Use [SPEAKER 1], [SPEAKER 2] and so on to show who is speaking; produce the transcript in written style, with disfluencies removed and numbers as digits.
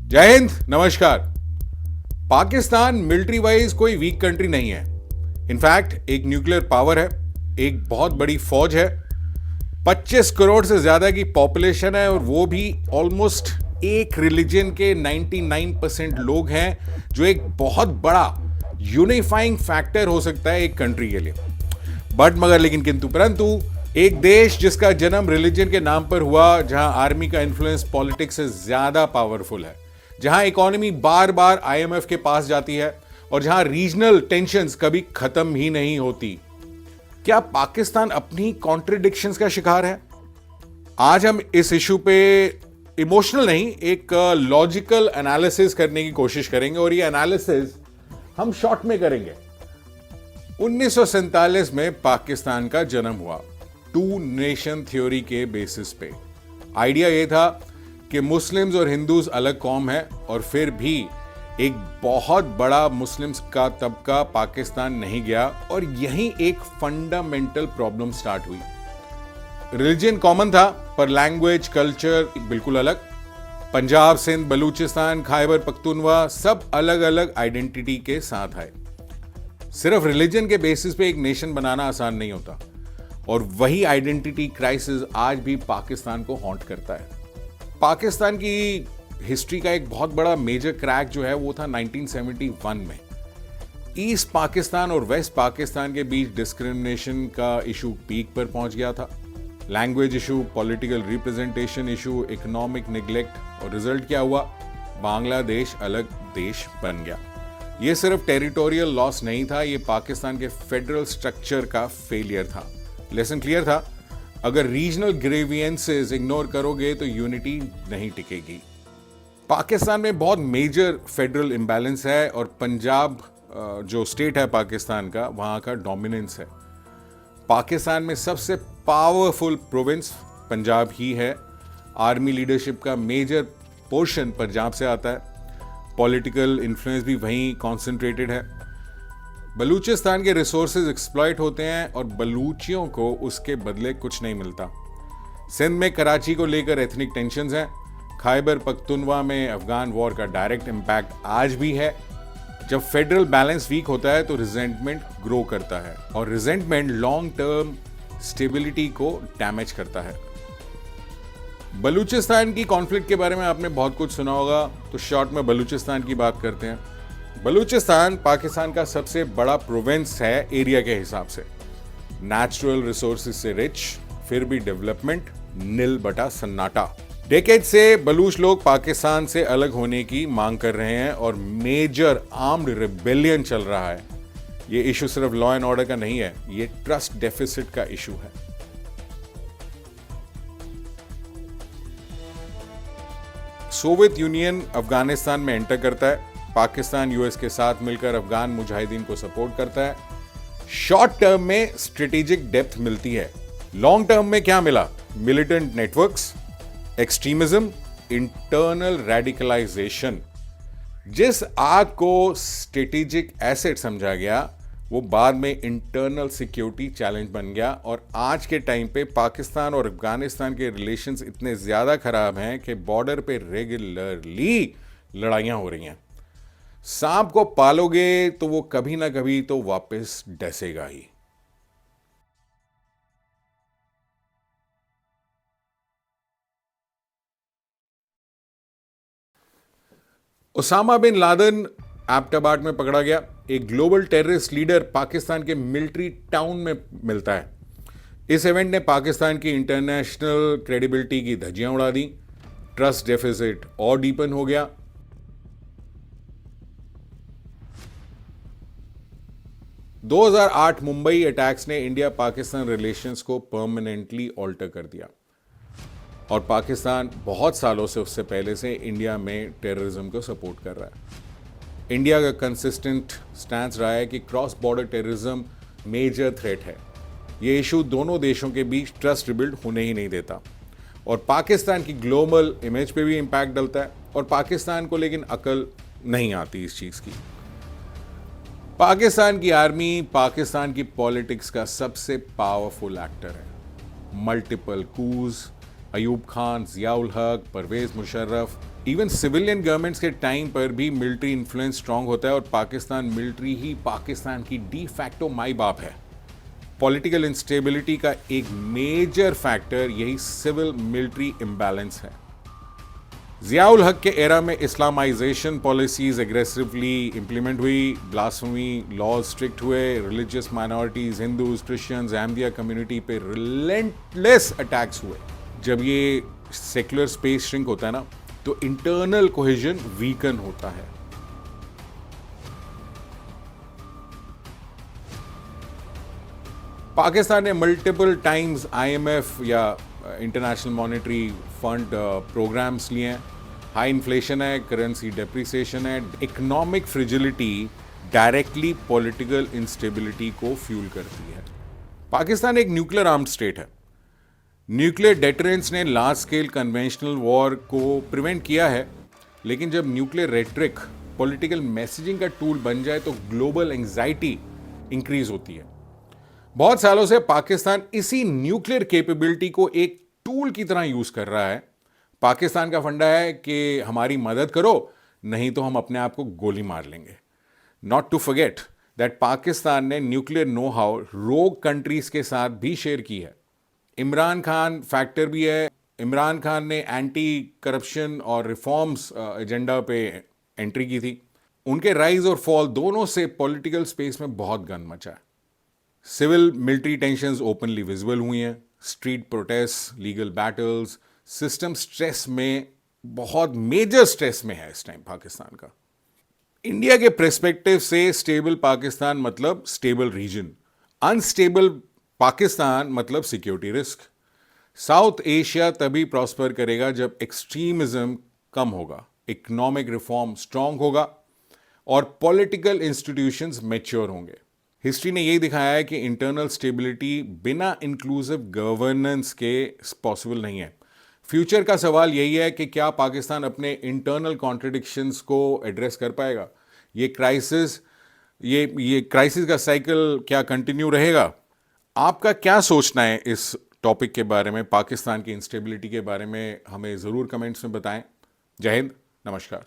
[SPEAKER 1] जय हिंद, नमस्कार। Pakistan military wise कोई वीक कंट्री नहीं है। इनफैक्ट एक न्यूक्लियर पावर है, एक बहुत बड़ी फौज है, 25 करोड़ से ज्यादा की पॉपुलेशन है और वो भी ऑलमोस्ट एक रिलीजन के 99% लोग हैं, जो एक बहुत बड़ा यूनिफाइंग फैक्टर हो सकता है एक कंट्री के लिए। बट मगर लेकिन किंतु परंतु एक देश जिसका जन्म रिलीजन के नाम पर हुआ, जहां आर्मी का इन्फ्लुएंस पॉलिटिक्स से ज्यादा पावरफुल है, जहां इकोनॉमी बार बार आईएमएफ के पास जाती है और जहां रीजनल टेंशन्स कभी खत्म ही नहीं होती, क्या पाकिस्तान अपनी कॉन्ट्रडिक्शंस का शिकार है? आज हम इस इशू पे इमोशनल नहीं, एक लॉजिकल एनालिसिस करने की कोशिश करेंगे और ये एनालिसिस हम शॉर्ट में करेंगे। 1947 में पाकिस्तान का जन्म हुआ टू नेशन थ्योरी के बेसिस पे। आइडिया यह था कि मुस्लिम्स और हिंदूज अलग कौम है और फिर भी एक बहुत बड़ा मुस्लिम्स का तबका पाकिस्तान नहीं गया और यहीं एक फंडामेंटल प्रॉब्लम स्टार्ट हुई। रिलीजन कॉमन था पर लैंग्वेज कल्चर बिल्कुल अलग। पंजाब, सिंध, बलूचिस्तान, खैबर पख्तूनवा सब अलग अलग आइडेंटिटी के साथ आए। सिर्फ रिलीजन के बेसिस पे एक नेशन बनाना आसान नहीं होता और वही आइडेंटिटी क्राइसिस आज भी पाकिस्तान को हॉन्ट करता है। पाकिस्तान की हिस्ट्री का एक बहुत बड़ा मेजर क्रैक जो है वो था 1971 में। ईस्ट पाकिस्तान और वेस्ट पाकिस्तान के बीच डिस्क्रिमिनेशन का इशू पीक पर पहुंच गया था। Language issue, political representation issue, economic neglect, और रिजल्ट क्या हुआ? बांग्लादेश अलग देश बन गया। यह सिर्फ टेरिटोरियल लॉस नहीं था, यह पाकिस्तान के फेडरल स्ट्रक्चर का फेलियर था। लेसन क्लियर था, अगर रीजनल ग्रेवियंसेस इग्नोर करोगे तो यूनिटी नहीं टिकेगी। पाकिस्तान में बहुत मेजर फेडरल इम्बैलेंस है और पंजाब जो स्टेट है पाकिस्तान का, वहां का डोमिनेंस है। पाकिस्तान में सबसे पावरफुल प्रोविंस पंजाब ही है। आर्मी लीडरशिप का मेजर पोर्शन पंजाब से आता है। पॉलिटिकल इन्फ्लुएंस भी वहीं कॉन्सेंट्रेटेड है। बलूचिस्तान के रिसोर्सेज एक्सप्लॉइट होते हैं और बलूचियों को उसके बदले कुछ नहीं मिलता। सिंध में कराची को लेकर एथनिक टेंशन्स हैं। खैबर पख्तूनवा में अफगान वॉर का डायरेक्ट इम्पैक्ट आज भी है। जब फेडरल बैलेंस वीक होता है तो रिजेंटमेंट ग्रो करता है और रिजेंटमेंट लॉन्ग टर्म स्टेबिलिटी को डैमेज करता है। बलूचिस्तान की कॉन्फ्लिक्ट के बारे में आपने बहुत कुछ सुना होगा, तो शॉर्ट में बलूचिस्तान की बात करते हैं। बलूचिस्तान पाकिस्तान का सबसे बड़ा प्रोविंस है एरिया के हिसाब से। नेचुरल रिसोर्सेज से रिच, फिर भी डेवलपमेंट नील बटा सन्नाटा। डेकेड से बलूच लोग पाकिस्तान से अलग होने की मांग कर रहे हैं और मेजर आर्म्ड रिबेलियन चल रहा है। ये इशू सिर्फ लॉ एंड ऑर्डर का नहीं है, ये ट्रस्ट डेफिसिट का इशू है। सोवियत यूनियन अफगानिस्तान में एंटर करता है। पाकिस्तान यूएस के साथ मिलकर अफगान मुजाहिदीन को सपोर्ट करता है। शॉर्ट टर्म में स्ट्रेटेजिक डेप्थ मिलती है। लॉन्ग टर्म में क्या मिला? Militant networks, extremism, internal radicalisation. जिस आग को स्ट्रेटेजिक एसेट समझा गया वो बाद में इंटरनल सिक्योरिटी चैलेंज बन गया और आज के टाइम पे पाकिस्तान और अफगानिस्तान के रिलेशंस इतने ज्यादा खराब हैं कि बॉर्डर पे रेगुलरली लड़ाइयां हो रही हैं। सांप को पालोगे तो वो कभी ना कभी तो वापस डसेगा ही। ओसामा बिन लादेन एबटाबाद में पकड़ा गया। एक ग्लोबल टेररिस्ट लीडर पाकिस्तान के मिलिट्री टाउन में मिलता है। इस इवेंट ने पाकिस्तान की इंटरनेशनल क्रेडिबिलिटी की धज्जियां उड़ा दी। ट्रस्ट डेफिसिट और डीपन हो गया। – 2008 मुंबई अटैक्स ने इंडिया पाकिस्तान रिलेशंस को परमानेंटली ऑल्टर कर दिया और पाकिस्तान बहुत सालों से, उससे पहले से इंडिया में टेररिज्म को सपोर्ट कर रहा है। इंडिया का कंसिस्टेंट स्टैंस रहा है कि cross border terrorism major threat है। ये इशू दोनों देशों के बीच ट्रस्ट रिबिल्ड होने ही नहीं देता और पाकिस्तान की ग्लोबल इमेज पे भी इंपैक्ट डलता है और पाकिस्तान को लेकिन अकल नहीं आती इस चीज़ की। पाकिस्तान की आर्मी पाकिस्तान की पॉलिटिक्स का सबसे पावरफुल एक्टर है। Multiple coups, Ayub Khan, Ziaul Haq, Pervez Musharraf, even civilian governments के टाइम पर भी मिलिट्री इन्फ्लुएंस स्ट्रांग होता है और पाकिस्तान मिलिट्री ही पाकिस्तान की डी फैक्टो माई बाप है। पॉलिटिकल इंस्टेबिलिटी का एक मेजर फैक्टर यही सिविल मिलिट्री इम्बैलेंस है। जियाउल हक के एरा में इस्लामाइजेशन पॉलिसीज एग्रेसिवली इंप्लीमेंट हुई, ब्लास्फेमी लॉज स्ट्रिक्ट हुए, religious minorities, Hindus, Christians, Ahmadiyya community पे रिलेंटलेस अटैक्स हुए। जब ये सेक्युलर स्पेस श्रिंक होता है ना, तो इंटरनल कोहेजन वीकन होता है। पाकिस्तान ने मल्टीपल टाइम्स आईएमएफ या इंटरनेशनल मॉनेटरी फंड प्रोग्राम्स लिए हैं। हाई इन्फ्लेशन है, करेंसी डेप्रिसिएशन है, इकोनॉमिक फ्रिजिलिटी डायरेक्टली पॉलिटिकल इंस्टेबिलिटी को फ्यूल करती है। पाकिस्तान एक न्यूक्लियर आर्म्ड स्टेट है। न्यूक्लियर डेटरेंस ने लार्ज स्केल कन्वेंशनल वॉर को प्रिवेंट किया है, लेकिन जब न्यूक्लियर रेटरिक पॉलिटिकल मैसेजिंग का टूल बन जाए तो ग्लोबल एंजाइटी इंक्रीज होती है। बहुत सालों से पाकिस्तान इसी न्यूक्लियर कैपेबिलिटी को एक टूल की तरह यूज कर रहा है। पाकिस्तान का फंडा है कि हमारी मदद करो, नहीं तो हम अपने आप को गोली मार लेंगे। Not to forget that Pakistan ने nuclear know how rogue countries के साथ भी शेयर की है। इमरान खान फैक्टर भी है। इमरान खान ने एंटी करप्शन और रिफॉर्म्स एजेंडा पे एंट्री की थी। उनके राइज और फॉल दोनों से पॉलिटिकल स्पेस में बहुत गन मचा है। Civil military tensions openly visible हुई हैं। Street protest, legal battles, system stress में, बहुत मेजर स्ट्रेस में है इस टाइम पाकिस्तान का। इंडिया के पर्सपेक्टिव से स्टेबल पाकिस्तान मतलब स्टेबल रीजन, अनस्टेबल पाकिस्तान मतलब सिक्योरिटी रिस्क। साउथ एशिया तभी प्रॉस्पर करेगा जब एक्सट्रीमिज्म कम होगा, इकोनॉमिक रिफॉर्म स्ट्रांग होगा और पॉलिटिकल इंस्टीट्यूशंस मैच्योर होंगे। हिस्ट्री ने यही दिखाया है कि इंटरनल स्टेबिलिटी बिना इंक्लूसिव गवर्नेंस के पॉसिबल नहीं है। फ्यूचर का सवाल यही है कि क्या पाकिस्तान अपने इंटरनल कॉन्ट्रडिक्शंस को एड्रेस कर पाएगा। ये क्राइसिस का साइकिल क्या कंटिन्यू रहेगा। आपका क्या सोचना है इस टॉपिक के बारे में, पाकिस्तान की इंस्टेबिलिटी के बारे में? हमें ज़रूर कमेंट्स में बताएं। जय हिंद, नमस्कार।